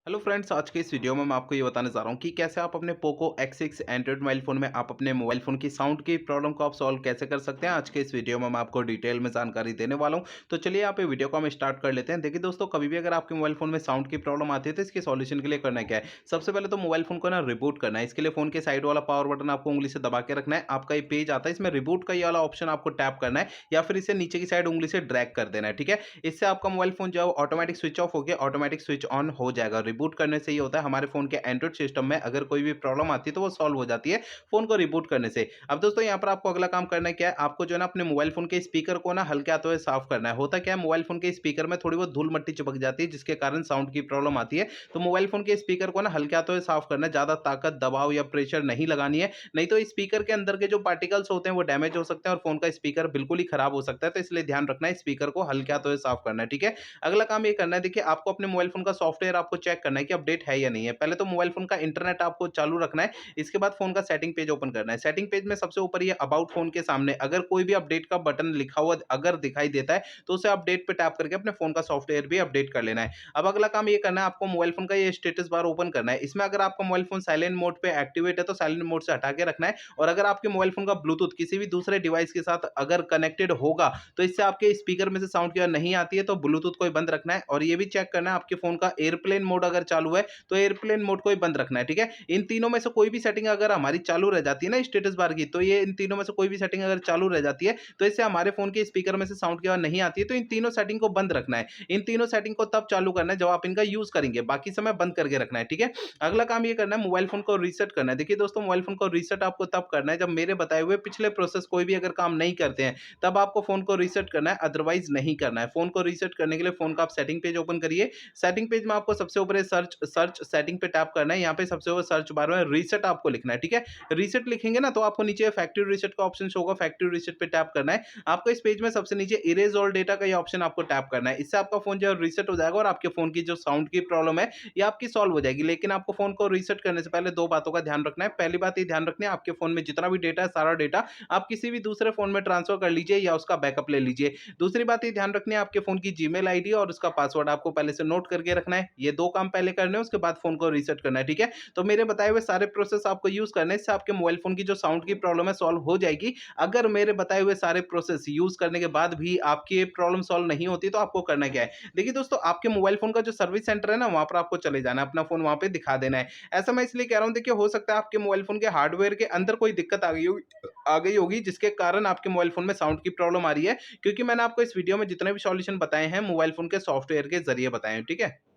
Hello friends, आज के इस वीडियो में मैं आपको ये बताने जा रहा हूँ कि कैसे आप अपने Poco X6 Android mobile phone में आप अपने मोबाइल फ़ोन की साउंड की प्रॉब्लम को आप सॉल्व कैसे कर सकते हैं। आज के इस वीडियो में मैं आपको डिटेल में जानकारी देने वाला हूँ। तो चलिए यहाँ पे वीडियो को हम स्टार्ट कर लेते हैं। देखिए दोस्तों, कभी भी अगर आपके मोबाइल फ़ोन में साउंड की प्रॉब्लम आती है तो इसके सॉल्यूशन के लिए करना क्या है। सबसे पहले तो मोबाइल फ़ोन को ना रिबूट करना है। इसके लिए फ़ोन के साइड वाला पावर बटन आपको उंगली से दबा के रखना है। आपका ये पेज आता है, इसमें रिबूट का ये वाला ऑप्शन आपको टैप करना है या फिर इसे नीचे की साइड उंगली से ड्रैग कर देना है। ठीक है, इससे आपका मोबाइल फ़ोन जो है ऑटोमेटिक स्विच ऑफ होकर ऑटोमेटिक स्विच ऑन हो जाएगा। रिबूट करने से ये होता है, हमारे फ़ोन के एंड्रॉइड सिस्टम में अगर कोई भी प्रॉब्लम आती है तो वो सॉल्व हो जाती है फ़ोन को रिबूट करने से। अब दोस्तों, यहाँ पर आपको अगला काम करना है क्या है, आपको जो है ना अपने मोबाइल फ़ोन के स्पीकर को ना हल्के हाथों से साफ करना है। होता क्या है, मोबाइल फ़ोन के स्पीकर में थोड़ी बहुत धूल मिट्टी चिपक जाती है जिसके कारण साउंड की प्रॉब्लम आती है। तो मोबाइल फ़ोन के स्पीकर को ना हल्के हाथों से साफ करना है, ज़्यादा ताकत, दबाव या प्रेशर नहीं लगानी है। नहीं तो स्पीकर के अंदर के जो पार्टिकल्स होते हैं वो डैमेज हो सकते हैं और फ़ोन का स्पीकर बिल्कुल ही खराब हो सकता है। तो इसलिए ध्यान रखना है, स्पीकर को हल्के हाथों से साफ करना है। ठीक है, अगला काम ये करना है, देखिए आपको अपने मोबाइल फ़ोन का सॉफ्टवेयर आपको चेक करना है कि अपडेट है या नहीं है। पहले तो मोबाइल फ़ोन का इंटरनेट आपको चालू रखना है, इसके बाद फ़ोन का सेटिंग पेज ओपन करना है। सेटिंग पेज में सबसे ऊपर ये अबाउट फ़ोन के सामने अगर कोई भी अपडेट का बटन लिखा हुआ अगर दिखाई देता है, तो उसे अपडेट पे टैप करके अपने फ़ोन का सॉफ्टवेयर भी अपडेट कर लेना है। अब अगला काम ये करना है, आपको मोबाइल फ़ोन का ये स्टेटस बार ओपन करना है। इसमें अगर आपका मोबाइल फ़ोन साइलेंट मोड पे एक्टिवेट है, तो साइलेंट मोड से हटा के रखना है और अगर आपके मोबाइल फ़ोन का ब्लूटूथ किसी भी दूसरे डिवाइस के साथ अगर कनेक्टेड होगा, तो इससे आपके स्पीकर में से साउंड की आवाज़ नहीं आती है, तो ब्लूटूथ को ही बंद रखना है और ये भी चेक करना है आपके फ़ोन का एयरप्लेन मोड अगर चालू है, तो एयरप्लेन मोड को ही बंद रखना है। ठीक है, इन तीनों में से कोई भी सेटिंग अगर हमारी चालू रह जाती है ना स्टेटस बार की, तो ये इन तीनों में से कोई भी सेटिंग अगर चालू रह जाती है, तो इससे हमारे फ़ोन के स्पीकर में से साउंड की आवाज़ नहीं आती है। तो इन तीनों सेटिंग को बंद रखना है। इन तीनों सेटिंग को तब चालू करना है जब आप इनका यूज़ करेंगे, बाकी समय बंद करके रखना है। ठीक है, अगला काम ये करना है, मोबाइल फ़ोन को रीसेट करना है। देखिए दोस्तों, मोबाइल फ़ोन को रीसेट आपको तब करना है जब मेरे बताए हुए पिछले प्रोसेस कोई भी अगर काम नहीं करते हैं, तब आपको फ़ोन को रीसेट करना है, अदरवाइज़ नहीं करना है। फ़ोन को रीसेट करने के लिए फ़ोन का आप सेटिंग पेज ओपन करिए। सेटिंग पेज में आपको सबसे ऊपर सर्च सर्च सेटिंग पे टैप करना है। यहाँ पे सबसे ऊपर सर्च बार में रीसेट आपको लिखना है। ठीक है, रीसेट लिखेंगे ना तो आपको नीचे फैक्ट्री रीसेट का ऑप्शन शो होगा, फैक्ट्री रीसेट पे टैप करना है। आपको इस पेज में सबसे नीचे इरेज ऑल डेटा का ये ऑप्शन आपको टैप करना है। इससे आपका फोन जो है रीसेट हो जाएगा और आपके फोन की जो साउंड की प्रॉब्लम है ये आपकी सॉल्व हो जाएगी। लेकिन आपको फोन को रीसेट करने से पहले दो बातों का ध्यान रखना है। पहली बात ये ध्यान रखनी है, आपके फोन में जितना भी डेटा है सारा डेटा आप किसी भी दूसरे फोन में ट्रांसफर कर लीजिए या उसका बैकअप ले लीजिए। दूसरी बात ये ध्यान रखनी है, आपके फोन की जीमेल आईडी और उसका पासवर्ड आपको पहले से नोट करके रखना है। ये दो काम पहले करने हैं, उसके बाद फोन को रीसेट करना है। ठीक है, तो मेरे बताए हुए सारे प्रोसेस आपको यूज करने से आपके मोबाइल फोन की जो साउंड की प्रॉब्लम है सॉल्व हो जाएगी। अगर मेरे बताए हुए सारे प्रोसेस यूज करने के बाद भी आपकी ये प्रॉब्लम सॉल्व नहीं होती तो आपको करना क्या है। देखिए दोस्तों, आपके मोबाइल फोन का जो सर्विस सेंटर है ना, वहां पर आपको चले जाना है, अपना फोन वहां पे दिखा देना है। ऐसा मैं इसलिए कह रहा हूँ, देखिए हो सकता है आपके मोबाइल फोन के हार्डवेयर के अंदर कोई दिक्कत आ गई होगी जिसके कारण आपके मोबाइल फोन में साउंड की प्रॉब्लम आ रही है, क्योंकि मैंने आपको इस वीडियो में जितने भी सॉल्यूशन बताए हैं मोबाइल फोन के सॉफ्टवेयर के जरिए बताए हैं। ठीक है।